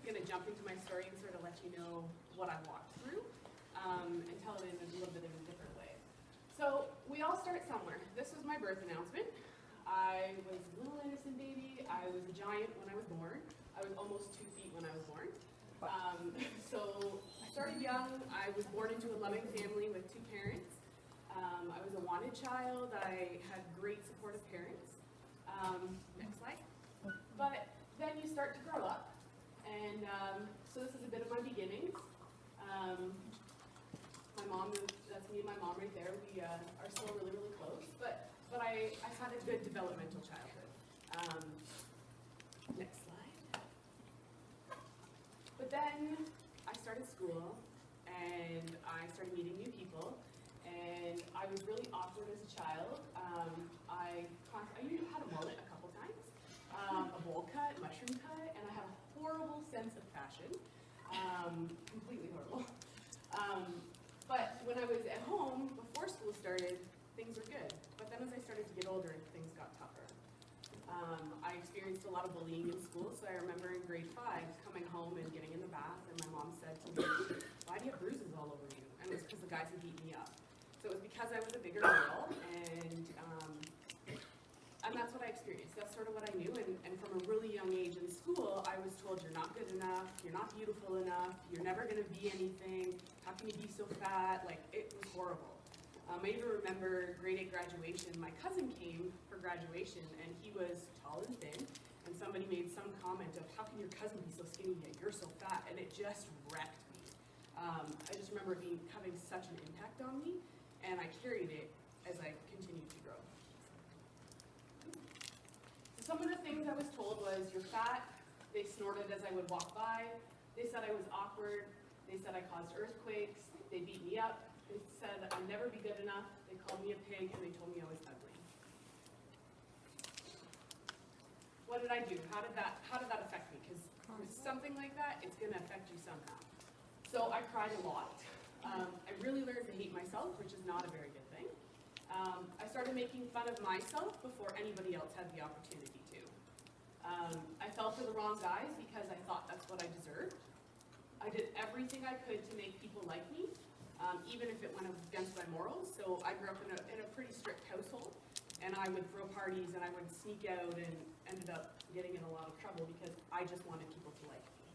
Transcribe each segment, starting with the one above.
going to jump into my story and sort of let you know what I walked through and tell it in a little bit of a different way. So we all start somewhere. This was my birth announcement. I was a little innocent baby. I was a giant when I was born. I was almost 2 feet when I was born. So I started young. I was born into a loving family with 2 parents. I was a wanted child. I had great supportive parents. Next slide. But then you start to grow up. And so this is a bit of my beginnings. My mom, that's me and my mom right there. We are still really, really close. But I had a good developmental childhood. Next slide. But then I started school, and I started meeting new people, and I was really awkward as a child. I had a mullet a couple times, a bowl cut, mushroom cut, and I had a horrible sense of fashion, completely horrible. But when I was at home, before school started, things were good. But then as I started to get older, things got tougher. I experienced a lot of bullying in school, so I remember in grade 5 coming home and getting in the bath, and my mom said to me, "Why do you have bruises all over you?" And it was because the guys had beat me up. So it was because I was a bigger girl, and that's what I experienced. That's sort of what I knew, and from a really young age in school, I was told you're not good enough, you're not beautiful enough, you're never going to be anything, how can you be so fat? Like, it was horrible. I even remember grade 8 graduation, my cousin came for graduation, and he was tall and thin, and somebody made some comment of, how can your cousin be so skinny yet you're so fat? And it just wrecked me. I just remember having such an impact on me, and I carried it as I continued to grow. So some of the things I was told was, you're fat. They snorted as I would walk by. They said I was awkward. They said I caused earthquakes. They beat me up. They said I'd never be good enough. They called me a pig, and they told me I was ugly. What did I do? How did that affect me? Because with something like that, it's going to affect you somehow. So I cried a lot. I really learned to hate myself, which is not a very good thing. I started making fun of myself before anybody else had the opportunity to. I fell for the wrong guys because I thought that's what I deserved. I did everything I could to make people like me, even if it went against my morals. So I grew up in a pretty strict household, and I would throw parties, and I would sneak out, and ended up getting in a lot of trouble because I just wanted people to like me.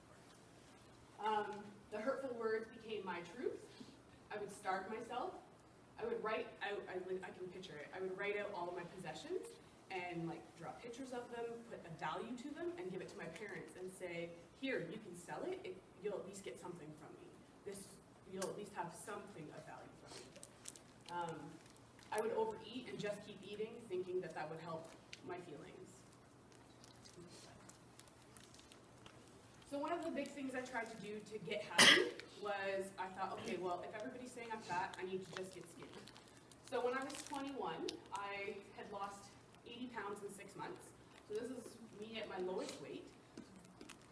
The hurtful words became my truth. I would starve myself. I would write out, I can picture it, I would write out all of my possessions and like draw pictures of them, put a value to them, and give it to my parents and say, here, you can sell it, you'll at least get something from me. You'll at least have something of value from me. I would overeat and just keep eating, thinking that would help my feelings. So one of the big things I tried to do to get happy was, I thought, okay, well, if everybody's saying I'm fat, I need to just get skinny. So when I was 21, I had lost 80 pounds in 6 months. So this is me at my lowest weight.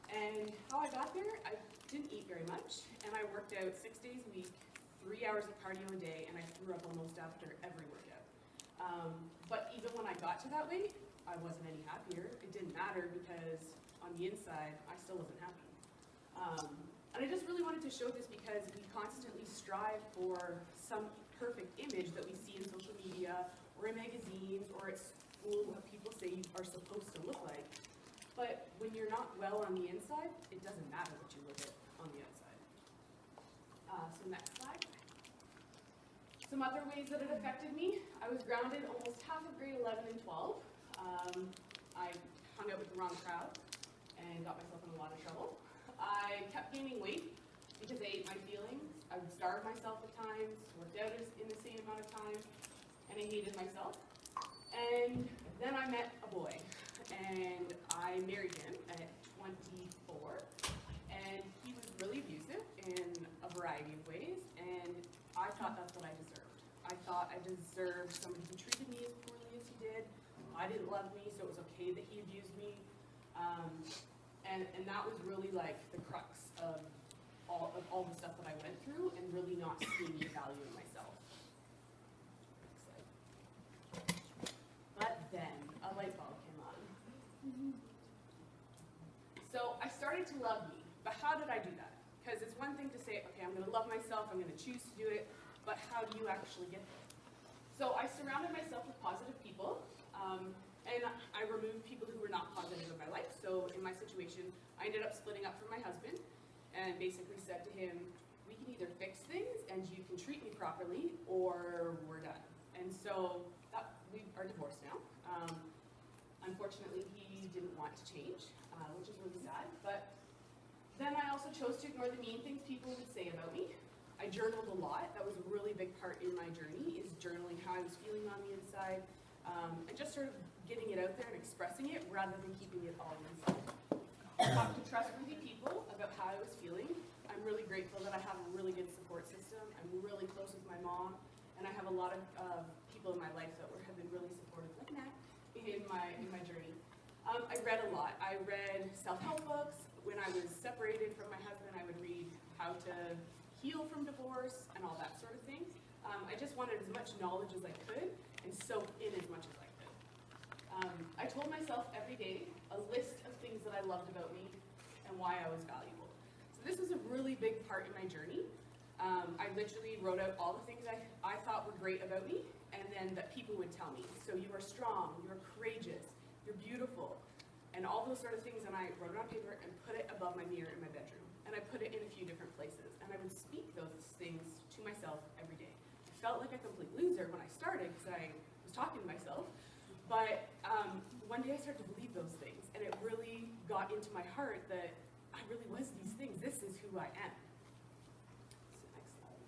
And how I got there, I didn't eat very much, and I worked out 6 days a week, 3 hours of cardio a day, and I threw up almost after every workout. But even when I got to that weight, I wasn't any happier. It didn't matter because on the inside, I still wasn't happy. And I just really wanted to show this because we constantly strive for some perfect image that we see in social media or in magazines or at school, what people say you are supposed to look like. But when you're not well on the inside, it doesn't matter what you look at on the outside. So next slide. Some other ways that it affected me. I was grounded almost half of grade 11 and 12. I hung out with the wrong crowd and got myself in a lot of trouble. I kept gaining weight because I ate my feelings. I would starve myself at times, worked out in the same amount of time, and I hated myself. And then I met a boy, and I married him at 24, and he was really abusive in a variety of ways, and I thought that's what I deserved. I thought I deserved somebody who treated me as poorly as he did. I didn't love me, so it was okay that he abused me. And that was really like the crux of all the stuff that I went through, and really not seeing the value in myself. But then a light bulb came on. So I started to love me, but did I do that? Because it's one thing to say, okay, I'm going to love myself, I'm going to choose to do it, but how do you actually get there? So I surrounded myself with positive people, and I removed people who were not positive in my life. So in my situation, I ended up splitting up from my husband and basically said to him, we can either fix things and you can treat me properly, or we're done. And so we are divorced now. Unfortunately, he didn't want to change, which is really sad. But then I also chose to ignore the mean things people would say about me. I journaled a lot. That was a really big part in my journey, is journaling how I was feeling on the inside, and just sort of getting it out there and expressing it rather than keeping it all inside. I talked to trustworthy people about how I was feeling. I'm really grateful that I have a really good support system. I'm really close with my mom, and I have a lot of people in my life that have been really supportive, like Matt, in my journey. I read a lot. I read self-help books. When I was separated from my husband, I would read how to heal from divorce and all that sort of thing. I just wanted as much knowledge as I could and soak in as much as I could. I told myself every day a list of things that I loved about me and why I was valuable. So this was a really big part in my journey. I literally wrote out all the things I thought were great about me, and then that people would tell me. So you are strong, you are courageous, you're beautiful, and all those sort of things, and I wrote it on paper and put it above my mirror in my bedroom. And I put it in a few different places, and I would speak those things to myself every day. I felt like a complete loser when I started because I was talking to myself, but one day I started to believe those things, and it really got into my heart that I really was these things. This is who I am. So next slide.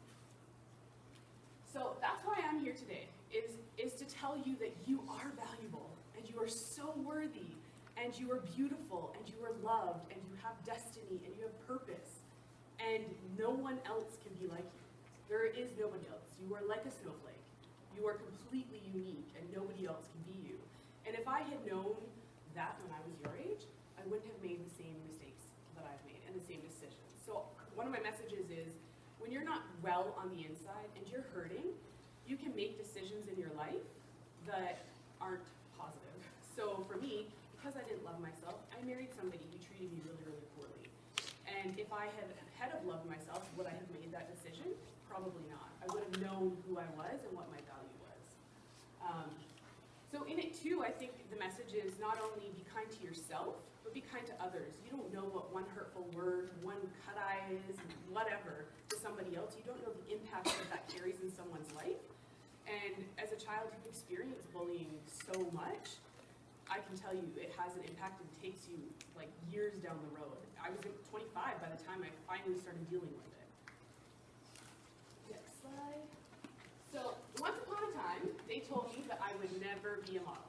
So that's why I'm here today, is to tell you that you are valuable, and you are so worthy, and you are beautiful, and you are loved, and you have destiny, and you have purpose, and no one else can be like you. There is nobody else. You are like a snowflake. You are completely unique, and nobody else can be you. And if I had known that when I was your age, I wouldn't have made the same mistakes that I've made, and the same decisions. So one of my messages is, when you're not well on the inside, and you're hurting, you can make decisions in your life that aren't positive. So for me, because I didn't love myself, I married somebody who treated me really, really poorly. And if I had of loved myself, would I have made that decision? Probably not. I would have known who I was and what my value was. So in it too, I think the message is not only be kind to yourself, but be kind to others. You don't know what one hurtful word, one cut eye is, whatever, to somebody else. You don't know the impact that carries in someone's life. And as a child who experienced bullying so much, I can tell you it has an impact and takes you like years down the road. I was 25 by the time I finally started dealing with it. Next slide. So once upon a time, they told me that I would never be a model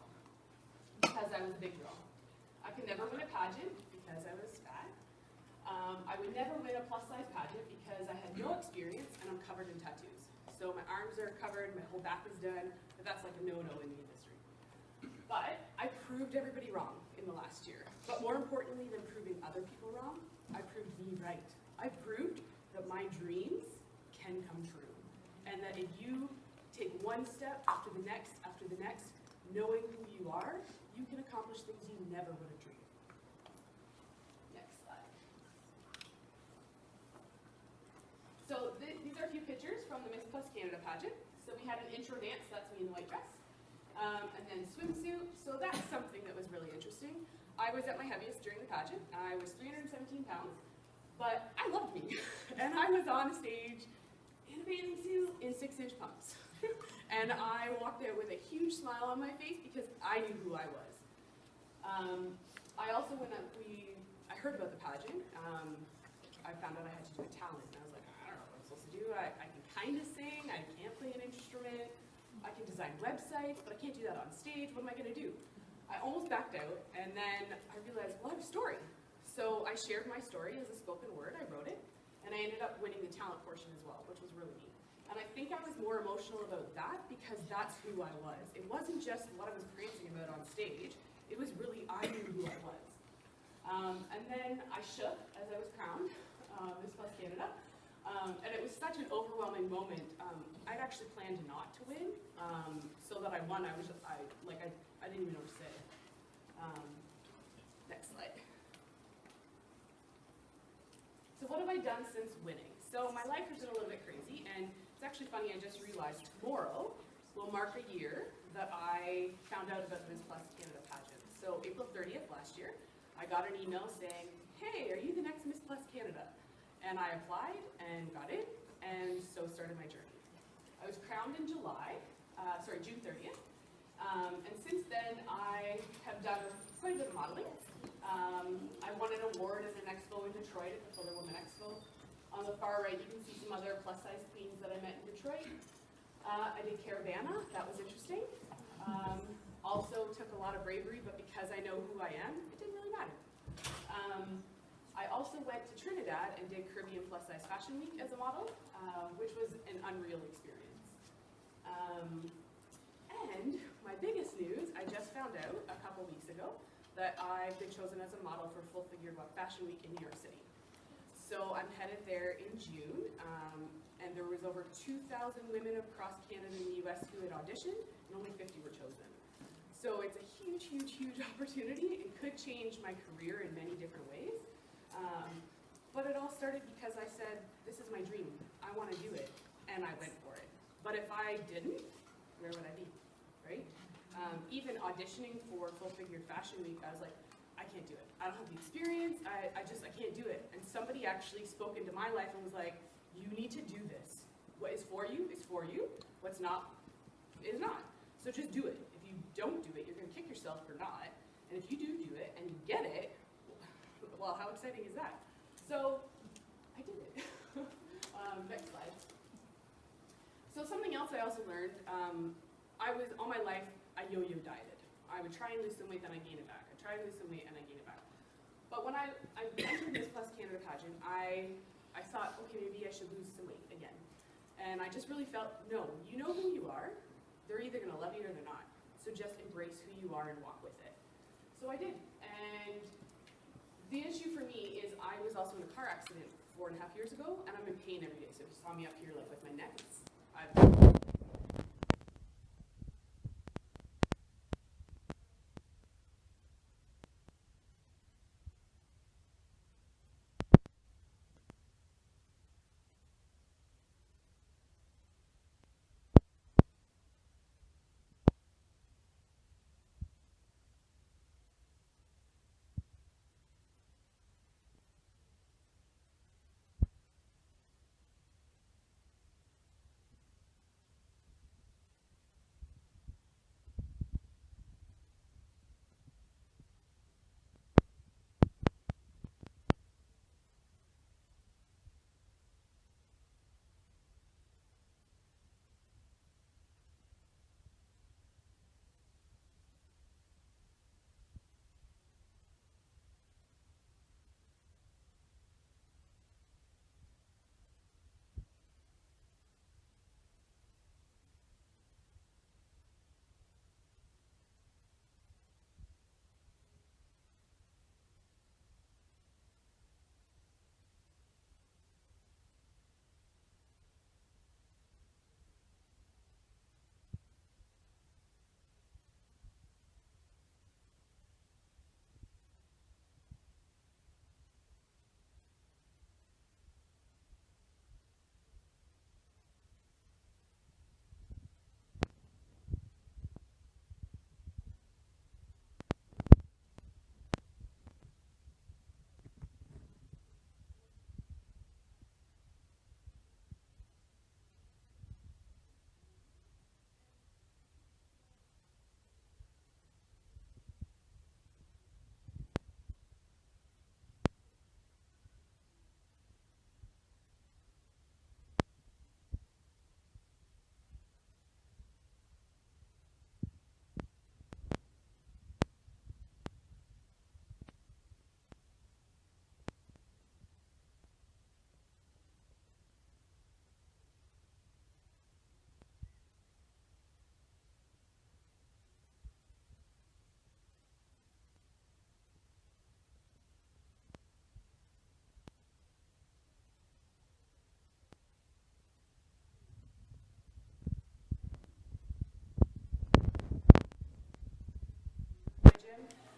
because I was a big girl. I could never win a pageant because I was fat. I would never win a plus-size pageant because I had no experience and I'm covered in tattoos. So my arms are covered, my whole back is done, but that's like a no-no in the industry. But I proved everybody wrong in the last year. But more importantly than proving other people wrong, I proved me right. I proved that my dreams can come true. And that if you take one step after the next, knowing who you are, you can accomplish things you never would have dreamed. Next slide. So these are a few pictures from the Miss Plus Canada pageant. So we had an intro dance, that's me in the white dress. And then swimsuit, so that's something that was really interesting. I was at my heaviest during the pageant. I was 317 pounds, but I loved me. And I was on stage in a bathing suit in 6-inch pumps. And I walked out with a huge smile on my face because I knew who I was. I also, I heard about the pageant, I found out I had to do a talent. And I was like, I don't know what I'm supposed to do. I can kind of sing, I can't play an instrument. I can design websites, but I can't do that on stage. What am I going to do? I almost backed out, and then I realized, well, I have a story. So I shared my story as a spoken word. I wrote it, and I ended up winning the talent portion as well, which was really neat. And I think I was more emotional about that because that's who I was. It wasn't just what I was prancing about on stage. It was really, I knew who I was. And then I shook as I was crowned Miss Plus Canada. And it was such an overwhelming moment. I'd actually planned not to win, so that I won. I didn't even know what to say. Next slide. So what have I done since winning? So my life has been a little bit crazy, and it's actually funny, I just realized tomorrow will mark a year that I found out about the Miss Plus Canada pageant. So April 30th last year, I got an email saying, hey, are you the next Miss Plus Canada? And I applied and got in, and so started my journey. I was crowned in June 30th. And since then, I have done quite a bit of modeling. I won an award at an expo in Detroit at the Fuller Women Expo. On the far right, you can see some other plus-size queens that I met in Detroit. I did Caravana, that was interesting. Also took a lot of bravery, but because I know who I am, it didn't really matter. I also went to Trinidad and did Caribbean Plus Size Fashion Week as a model, which was an unreal experience. And my biggest news, I just found out a couple weeks ago that I've been chosen as a model for Full Figure Fashion Week in New York City. So I'm headed there in June, and there was over 2,000 women across Canada and the US who had auditioned, and only 50 were chosen. So it's a huge, huge, huge opportunity. It could change my career in many different ways. But it all started because I said, this is my dream. I want to do it, and I went for it. But if I didn't, where would I be, right? Even auditioning for Full Figured Fashion Week, I was like, I can't do it. I don't have the experience, I can't do it. And somebody actually spoke into my life and was like, you need to do this. What is for you is for you. What's not is not. So just do it. If you don't do it, you're gonna kick yourself for not. And if you do it and you get it, well, how exciting is that? So I did it. Next slide. So something else I also learned, I was, all my life, I yo-yo dieted. I would try and lose some weight, then I gain it back. I try and lose some weight, and I gain it back. But when I entered Miss Plus Canada pageant, I thought, okay, maybe I should lose some weight again. And I just really felt, no, you know who you are. They're either gonna love you or they're not. So just embrace who you are and walk with it. So I did. And the issue for me is I was also in a car accident 4.5 years ago, and I'm in pain every day. So if you saw me up here like with my neck,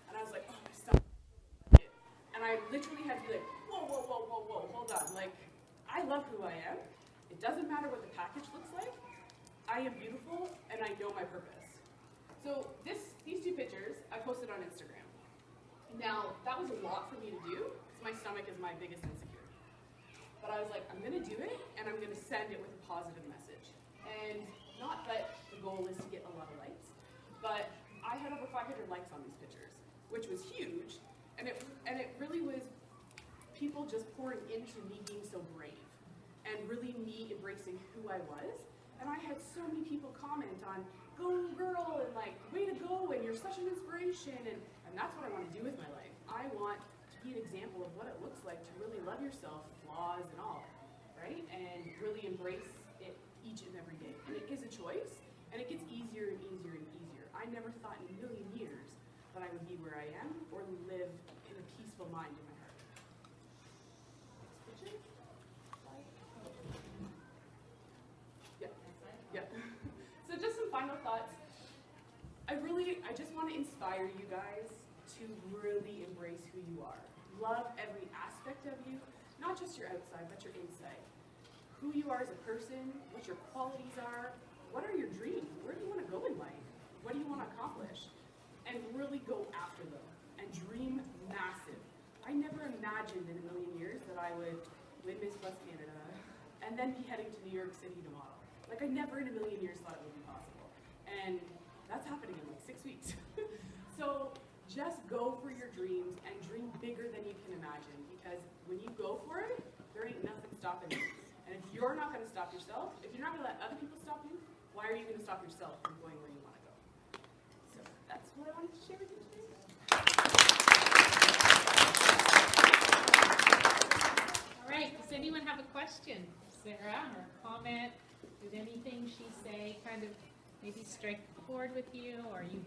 and I was like, oh, my stomach. And I literally had to be like, whoa, whoa, whoa, whoa, whoa, hold done. Like, I love who I am. It doesn't matter what the package looks like. I am beautiful, and I know my purpose. So these two pictures, I posted on Instagram. Now, that was a lot for me to do, because my stomach is my biggest insecurity. But I was like, I'm gonna do it, and I'm gonna send it with a positive message. And not that the goal is to get a lot of likes, but I had over 500 likes on these pictures, which was huge. And it really was people just pouring into me being so brave, and really me embracing who I was. And I had so many people comment on, go girl, and like, way to go, and you're such an inspiration, and that's what I want to do with my life. I want to be an example of what it looks like to really love yourself, flaws and all, right? And really embrace it each and every day. And it is a choice, and it gets easier and easier and easier. I never thought in a million years that I would be where I am, or live in a peaceful mind in my heart. Next picture. Yeah. So just some final thoughts. I just want to inspire you guys to really embrace who you are. Love every aspect of you, not just your outside, but your inside. Who you are as a person, what your qualities are, what are your dreams, where do you want to go in life, what do you want to accomplish, and really go after them, and dream massive. I never imagined in a million years that I would win Miss West Canada, and then be heading to New York City to model. Like, I never in a million years thought it would be possible. And that's happening in like 6 weeks. So just go for your dreams and dream bigger than you can imagine, because when you go for it, there ain't nothing stopping you. And if you're not going to stop yourself, if you're not going to let other people stop you, why are you going to stop yourself from going where you want to go? So that's what I wanted to share with you today. All right, does anyone have a question, Sarah, or a comment? Did anything she say kind of maybe strike a chord with you, or you